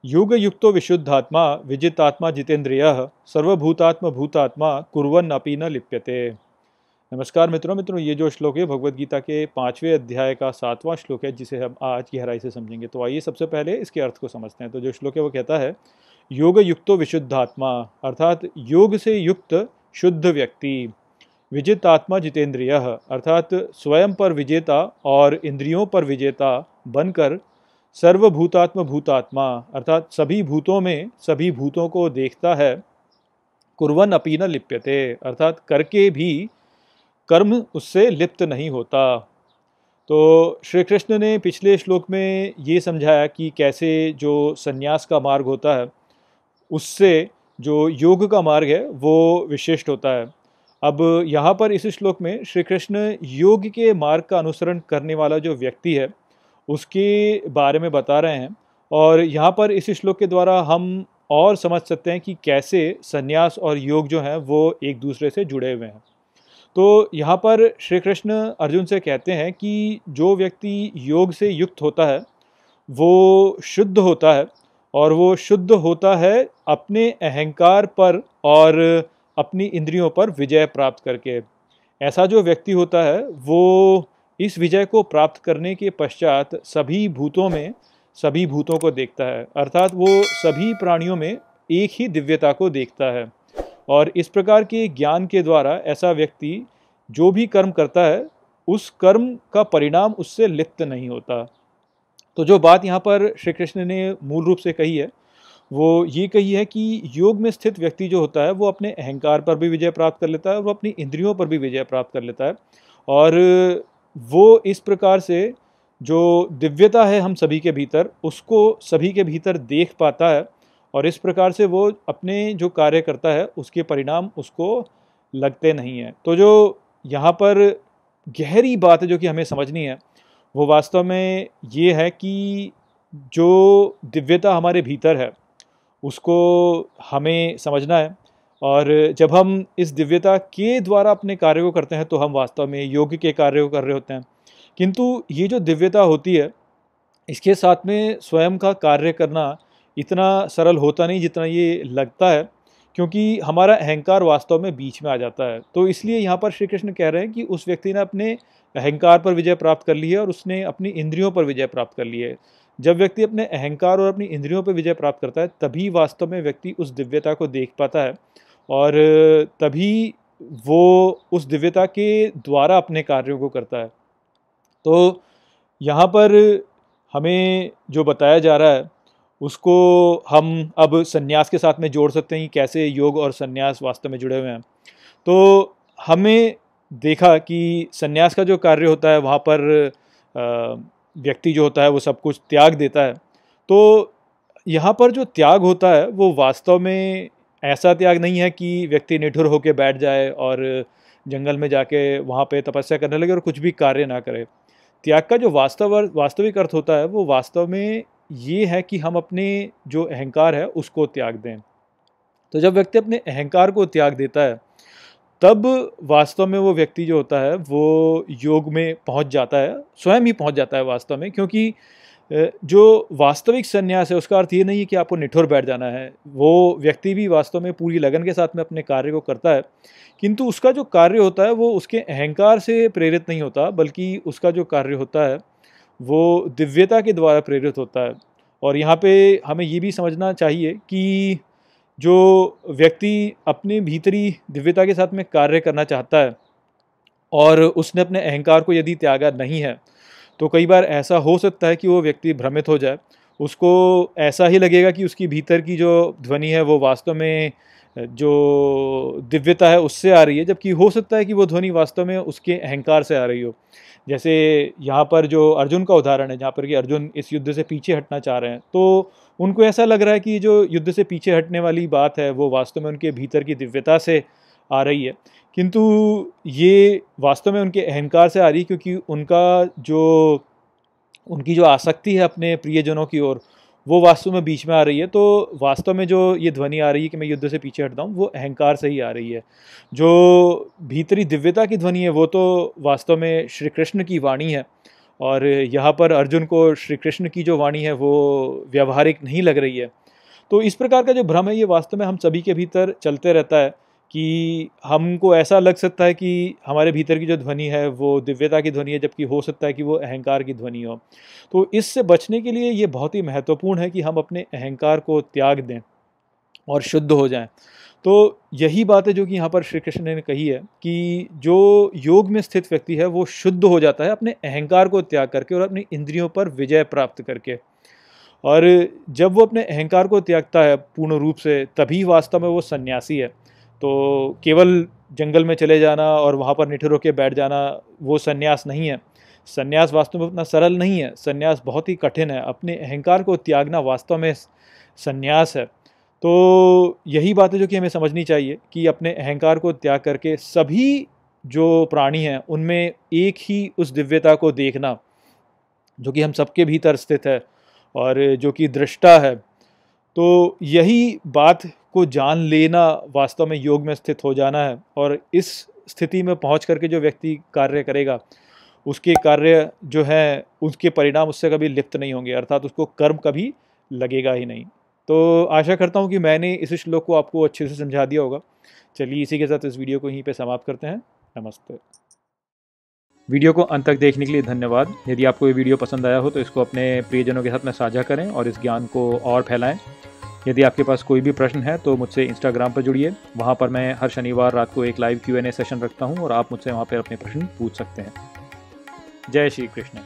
योगयुक्तो विशुद्धात्मा विजितात्मा जितेंद्रियः सर्वभूतात्म भूतात्मा कुर्वन्नपि न लिप्यते। नमस्कार मित्रों, ये जो श्लोक है भगवद गीता के 5वें अध्याय का 7वां श्लोक है, जिसे हम आज गहराई से समझेंगे। तो आइए सबसे पहले इसके अर्थ को समझते हैं। तो जो श्लोक है वो कहता है, योग युक्तो विशुद्धात्मा, अर्थात योग से युक्त शुद्ध व्यक्ति, विजित आत्मा जितेंद्रियः, अर्थात स्वयं पर विजेता और इंद्रियों पर विजेता बनकर, सर्वभूतात्म भूतात्मा, अर्थात सभी भूतों में सभी भूतों को देखता है, कुर्वन् अपि न लिप्यते, अर्थात करके भी कर्म उससे लिप्त नहीं होता। तो श्री कृष्ण ने पिछले श्लोक में ये समझाया कि कैसे जो संन्यास का मार्ग होता है उससे जो योग का मार्ग है वो विशिष्ट होता है। अब यहाँ पर इस श्लोक में श्री कृष्ण योग के मार्ग का अनुसरण करने वाला जो व्यक्ति है उसके बारे में बता रहे हैं, और यहाँ पर इस श्लोक के द्वारा हम और समझ सकते हैं कि कैसे संन्यास और योग जो हैं वो एक दूसरे से जुड़े हुए हैं। तो यहाँ पर श्री कृष्ण अर्जुन से कहते हैं कि जो व्यक्ति योग से युक्त होता है वो शुद्ध होता है, और वो शुद्ध होता है अपने अहंकार पर और अपनी इंद्रियों पर विजय प्राप्त करके। ऐसा जो व्यक्ति होता है वो इस विजय को प्राप्त करने के पश्चात सभी भूतों में सभी भूतों को देखता है, अर्थात वो सभी प्राणियों में एक ही दिव्यता को देखता है। और इस प्रकार के ज्ञान के द्वारा ऐसा व्यक्ति जो भी कर्म करता है उस कर्म का परिणाम उससे लिप्त नहीं होता। तो जो बात यहाँ पर श्री कृष्ण ने मूल रूप से कही है वो ये कही है कि योग में स्थित व्यक्ति जो होता है वो अपने अहंकार पर भी विजय प्राप्त कर लेता है और वो अपनी इंद्रियों पर भी विजय प्राप्त कर लेता है, और वो इस प्रकार से जो दिव्यता है हम सभी के भीतर उसको सभी के भीतर देख पाता है, और इस प्रकार से वो अपने जो कार्य करता है उसके परिणाम उसको लगते नहीं हैं। तो जो यहाँ पर गहरी बात है जो कि हमें समझनी है वो वास्तव में ये है कि जो दिव्यता हमारे भीतर है उसको हमें समझना है, और जब हम इस दिव्यता के द्वारा अपने कार्य को करते हैं तो हम वास्तव में योग के कार्य को कर रहे होते हैं। किंतु ये जो दिव्यता होती है इसके साथ में स्वयं का कार्य करना इतना सरल होता नहीं जितना ये लगता है, क्योंकि हमारा अहंकार वास्तव में बीच में आ जाता है। तो इसलिए यहाँ पर श्री कृष्ण कह रहे हैं कि उस व्यक्ति ने अपने अहंकार पर विजय प्राप्त कर ली है और उसने अपनी इंद्रियों पर विजय प्राप्त कर ली है। जब व्यक्ति अपने अहंकार और अपनी इंद्रियों पर विजय प्राप्त करता है तभी वास्तव में व्यक्ति उस दिव्यता को देख पाता है, और तभी वो उस दिव्यता के द्वारा अपने कार्यों को करता है। तो यहाँ पर हमें जो बताया जा रहा है उसको हम अब संन्यास के साथ में जोड़ सकते हैं कि कैसे योग और संन्यास वास्तव में जुड़े हुए हैं। तो हमें देखा कि संन्यास का जो कार्य होता है वहाँ पर व्यक्ति जो होता है वो सब कुछ त्याग देता है। तो यहाँ पर जो त्याग होता है वो वास्तव में ऐसा त्याग नहीं है कि व्यक्ति निठुर होकर बैठ जाए और जंगल में जाके वहाँ पे तपस्या करने लगे और कुछ भी कार्य ना करे। त्याग का जो वास्तविक अर्थ होता है वो वास्तव में ये है कि हम अपने जो अहंकार है उसको त्याग दें। तो जब व्यक्ति अपने अहंकार को त्याग देता है तब वास्तव में वो व्यक्ति जो होता है वो योग में पहुंच जाता है, स्वयं ही पहुंच जाता है वास्तव में। क्योंकि जो वास्तविक संन्यास है उसका अर्थ ये नहीं है कि आपको निठुर बैठ जाना है। वो व्यक्ति भी वास्तव में पूरी लगन के साथ में अपने कार्य को करता है, किंतु उसका जो कार्य होता है वो उसके अहंकार से प्रेरित नहीं होता, बल्कि उसका जो कार्य होता है वो दिव्यता के द्वारा प्रेरित होता है। और यहाँ पे हमें ये भी समझना चाहिए कि जो व्यक्ति अपने भीतरी दिव्यता के साथ में कार्य करना चाहता है और उसने अपने अहंकार को यदि त्यागा नहीं है तो कई बार ऐसा हो सकता है कि वो व्यक्ति भ्रमित हो जाए। उसको ऐसा ही लगेगा कि उसकी भीतर की जो ध्वनि है वो वास्तव में जो दिव्यता है उससे आ रही है, जबकि हो सकता है कि वो ध्वनि वास्तव में उसके अहंकार से आ रही हो। जैसे यहाँ पर जो अर्जुन का उदाहरण है, जहाँ पर कि अर्जुन इस युद्ध से पीछे हटना चाह रहे हैं, तो उनको ऐसा लग रहा है कि जो युद्ध से पीछे हटने वाली बात है वो वास्तव में उनके भीतर की दिव्यता से आ रही है, किंतु ये वास्तव में उनके अहंकार से आ रही है, क्योंकि उनकी जो आसक्ति है अपने प्रियजनों की ओर वो वास्तव में बीच में आ रही है। तो वास्तव में जो ये ध्वनि आ रही है कि मैं युद्ध से पीछे हटता हूँ वो अहंकार से ही आ रही है। जो भीतरी दिव्यता की ध्वनि है वो तो वास्तव में श्री कृष्ण की वाणी है, और यहाँ पर अर्जुन को श्री कृष्ण की जो वाणी है वो व्यवहारिक नहीं लग रही है। तो इस प्रकार का जो भ्रम है ये वास्तव में हम सभी के भीतर चलते रहता है कि हमको ऐसा लग सकता है कि हमारे भीतर की जो ध्वनि है वो दिव्यता की ध्वनि है, जबकि हो सकता है कि वो अहंकार की ध्वनि हो। तो इससे बचने के लिए ये बहुत ही महत्वपूर्ण है कि हम अपने अहंकार को त्याग दें और शुद्ध हो जाएं। तो यही बात है जो कि यहाँ पर श्री कृष्ण ने कही है कि जो योग में स्थित व्यक्ति है वो शुद्ध हो जाता है अपने अहंकार को त्याग करके और अपनी इंद्रियों पर विजय प्राप्त करके। और जब वो अपने अहंकार को त्यागता है पूर्ण रूप से, तभी वास्तव में वो सन्यासी है। तो केवल जंगल में चले जाना और वहाँ पर निठुर होकर बैठ जाना वो सन्यास नहीं है। सन्यास वास्तव में उतना सरल नहीं है, सन्यास बहुत ही कठिन है। अपने अहंकार को त्यागना वास्तव में सन्यास है। तो यही बात है जो कि हमें समझनी चाहिए कि अपने अहंकार को त्याग करके सभी जो प्राणी हैं उनमें एक ही उस दिव्यता को देखना जो कि हम सबके भीतर स्थित है और जो कि दृष्टा है। तो यही बात को जान लेना वास्तव में योग में स्थित हो जाना है। और इस स्थिति में पहुंच करके जो व्यक्ति कार्य करेगा उसके कार्य जो है उसके परिणाम उससे कभी लिप्त नहीं होंगे, अर्थात उसको कर्म कभी लगेगा ही नहीं। तो आशा करता हूँ कि मैंने इस श्लोक को आपको अच्छे से समझा दिया होगा। चलिए इसी के साथ इस वीडियो को यहीं पे समाप्त करते हैं। नमस्ते। वीडियो को अंत तक देखने के लिए धन्यवाद। यदि आपको ये वीडियो पसंद आया हो तो इसको अपने प्रियजनों के साथ में साझा करें और इस ज्ञान को और फैलाएं। यदि आपके पास कोई भी प्रश्न है तो मुझसे इंस्टाग्राम पर जुड़िए। वहाँ पर मैं हर शनिवार रात को एक लाइव Q&A सेशन रखता हूँ और आप मुझसे वहाँ पर अपने प्रश्न पूछ सकते हैं। जय श्री कृष्ण।